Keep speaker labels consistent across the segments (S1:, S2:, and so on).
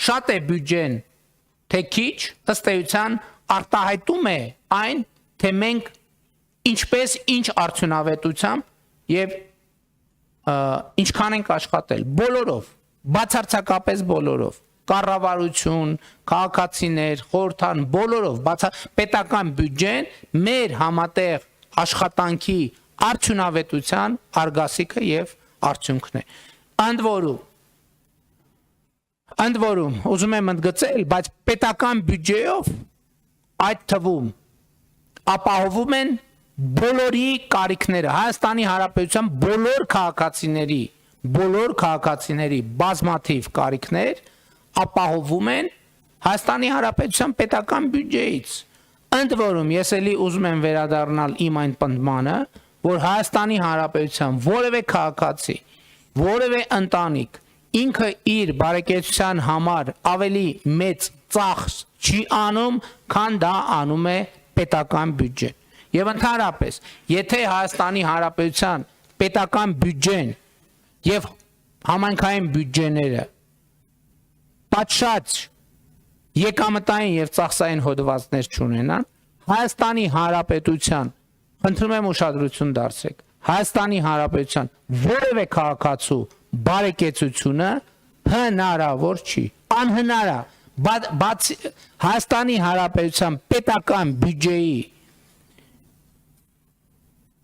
S1: շատ է բյուջեն, թե քիչ, ըստ էության արտահայտում է այն, թե մենք ինչպես ինչ արդյունավետությամբ եւ ինչքան ենք աշխատել, բոլորով, բացարձակապես բոլորով, կառավարություն, քաղաքացիներ, խորհրդան, բոլորով, պետական բյուջեն մեր համատեղ աշխատանքի արդյունավետության արգասիքը եւ արդյունքն է։ Ընդ որում, ուզում եմ ընդգծել, բայց պետական բյուջեով այդ թվում ապահովում են բոլորի կարիքները, Հայաստանի Հանրապետության բոլոր քաղաքացիների բազմաթիվ կարիքներ ապահովում են Հայաստանի Հանրապետության պետական բյուջեից։ Ընդ որում, ես էլի ուզում եմ վերադառնալ իմ այն պնդմանը, որ Հայաստանի Հանրապետության որևէ քաղաքացի, որևէ ընտանիք ինքը իր բարեկեցության համար ավելի մեծ ծախս չի անում, քան դա անում է պետական բյուջեն։ Եվ ընդհանրապես, եթե Հայաստանի Հանրապետության պետական բյուջեն եւ համայնքային բյուջեները պատշաճ եկամտային եւ ծախսային հոդվածներ չունենան, Հայաստանի Հանրապետության, խնդրում եմ ուշադրություն դարձրեք, Հայաստանի Հանրապետության որևէ քաղաքացու բարեկեցությունը հնարավոր չի, անհնար է, բայց Հայաստանի Հանրապետության պետական բյուջեի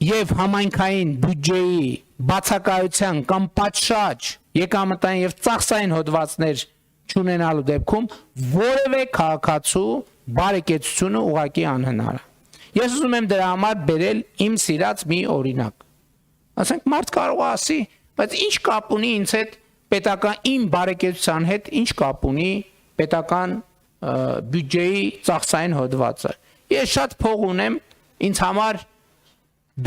S1: եւ համայնքային բյուջեի բացակայության կամ պատշաճ եկամտային եւ ծախսային հոդվածներ չունենալու դեպքում որևէ քաղաքացու բարեկեցությունը ուղղակի անհնար է։ Ես ուզում եմ դրա համար բերել իմ սիրած մի օրինակ։ Ասենք մարդ կարող է ասի, բայց ինչ կապ ունի ինձ հետ պետական իմ բարեկեցության հետ, ինչ կապ ունի պետական բյուջեի ծախսային հոդվածը։ Ես շատ փող ունեմ, ինձ համար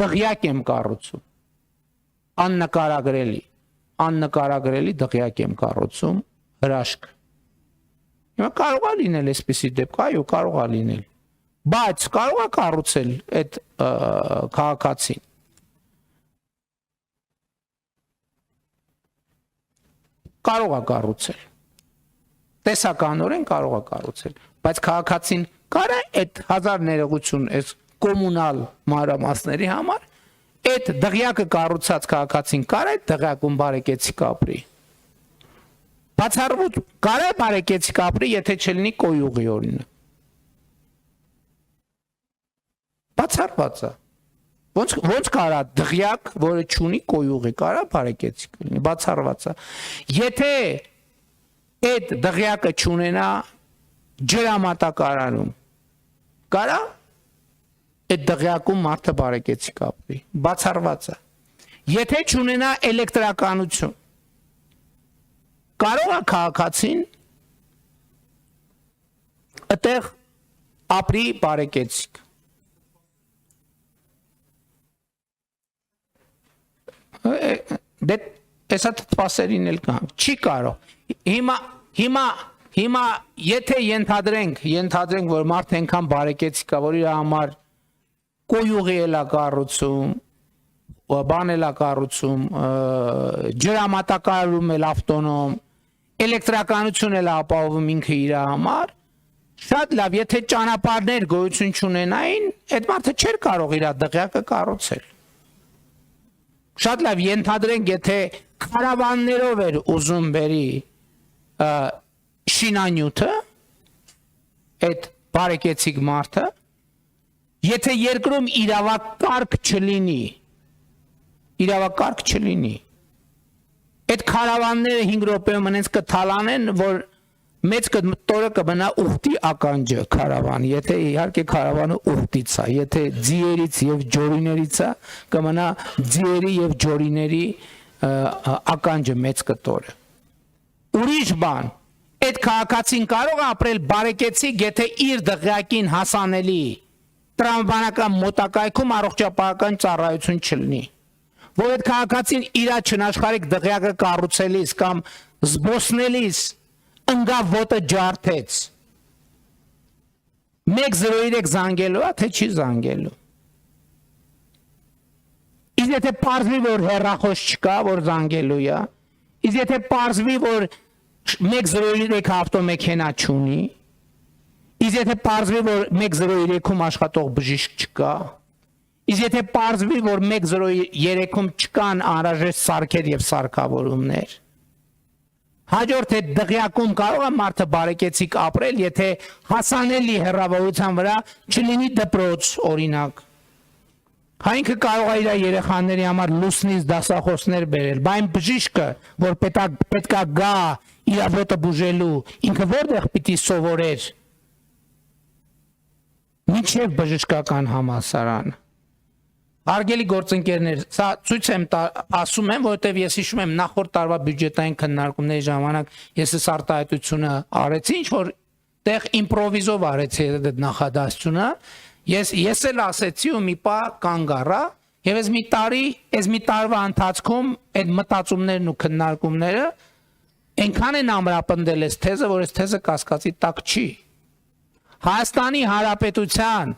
S1: դղյակ եմ կառուցում, աննկարագրելի դղյակ եմ կառուցում, հրաշք։ Հիմա կարող է լինել այսպիսի դեպք, այո, կարող է լինել, բայց կարող է կառուցել այդ քաղաքացին։ Կարող է կառուցել, տեսականորեն կարող է կառուցել, բայց քաղաքացին կարա այդ հազար ներողություն այս կոմունալ մանրամասների համար, այդ դղյակը կառուցած քաղաքացին կարա այդ դղյակում բարեկեցիկ ապրի։ Բացառվում կարա բարեկեցիկ ապրի, եթե չլինի կոյուղի օրինը։ Բացառված է։ Ոնց կարա դղյակ, որը չունի կոյուղի, կարա բարեկեցիկ լինի, բացառված է։ Եթե այդ դղյակը չունենա ջրամատակարանում, կարա այդ դղյակում մարդը բարեկեցիկ ապրի, բացառված է։ Եթե չունենա էլեկտրականություն, կարող է քաղաքացին այդտեղ ապրի բարեկեցիկ։ Դե տեսա թվասերին էլ կան, չի կարող։ Հիմա եթե ենթադրենք, որ մարդ այնքան բարեկեցիկ է, որ իր համար կոյուղի էլ է կառուցում, բան էլ է կառուցում, ջրամատակարարում էլ ավտոնոմ, էլեկտրականություն էլ ապահովում ինքը իր համար, շատ լավ, եթե ճանապարհներ գոյություն չունենային, այդ մարդը չէր կարող իր դղյակը կառուցել։ Շատ լավ, ենթադրենք, եթե քարավաններով էր ուզում բերի շինանյութը, այդ բարեկեցիկ մարդը, եթե երկրում իրավակարգ չլինի, այդ քարավանները 5 րոպեում հենց կթալանեն, որ մեծ տորը կմնա ուխտի ականջը քարավան, եթե իհարկե քարավանը ուխտից է, եթե ձիերից եւ ջորիներից է, կմնա ձիերի եւ ջորիների ականջը մեծ կտորը։ Ուրիշ բան, այդ քաղաքացին կարող է ապրել բարեկեցիկ, եթե իր դղյակին հասանելի տրամաբանական մոտակայքում առողջապահական ծառայություն չլինի։ Որ այդ քաղաքացին իր չնաշխարհիկ դղյակը կառուցելիս կամ զբոսնելիս ընկավ ոտը ջարդեց, 103 զանգելու է, թե չի զանգելու։ Իսկ եթե պարզվի, որ հեռախոս չկա, որ զանգելու է, իսկ եթե պարզվի, որ 103 ավտոմեքենա չունի, իսկ եթե պարզվի, որ 103-ում աշխատող բժիշկ չկա, իսկ եթե պարզվի, որ 103-ում չկան անհրաժեշտ սարքեր եւ սարքավորումներ, հաջորդ է դղյակում կարող է մարդը բարեկեցիկ ապրել, եթե հասանելի հեռավորության վրա չլինի դպրոց, օրինակ։ Հայինքը կարող է իր երեխաների համար լուսնից դասախոսներ բերել, բայց բժիշկը, որ պետքա գա իր ոտը բուժելու, ինքը որտեղ պիտի սովորեր։ Մինչև բժշկական համալսարան։ Հարգելի գործընկերներ, սա ցույց եմ ասում եմ, որովհետև ես հիշում եմ նախորդ տարվա բյուջետային քննարկումների ժամանակ ես այս արտահայտությունը արեցի, ինչ որ տեղ իմպրովիզով արեցի այդ նախադասությունը, ես էլ ասեցի ու մի պա կանգ առա, եւ այս մի տարվա ընթացքում այդ մտածումներն ու քննարկումները այնքան են ամրապնդել այս թեզը, որ այս թեզը կասկածի տակ չի։ Հայաստանի Հանրապետության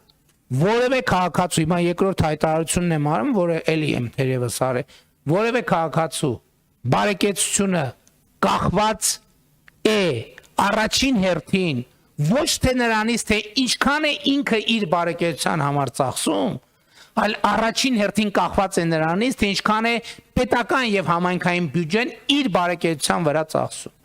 S1: որևէ քաղաքացու, հիմա երկրորդ հայտարարությունն եմ արում, որը էլի եմ թերևս արել, որևէ քաղաքացու բարեկեցությունը կախված է առաջին հերթին ոչ թե նրանից, թե ինչքան է ինքը իր բարեկեցության համար ծախսում, այլ առաջին հերթին կախված է նրանից, թե ինչքան է պետական եւ համայնքային բյուջեն իր բարեկեցության վրա ծախսում։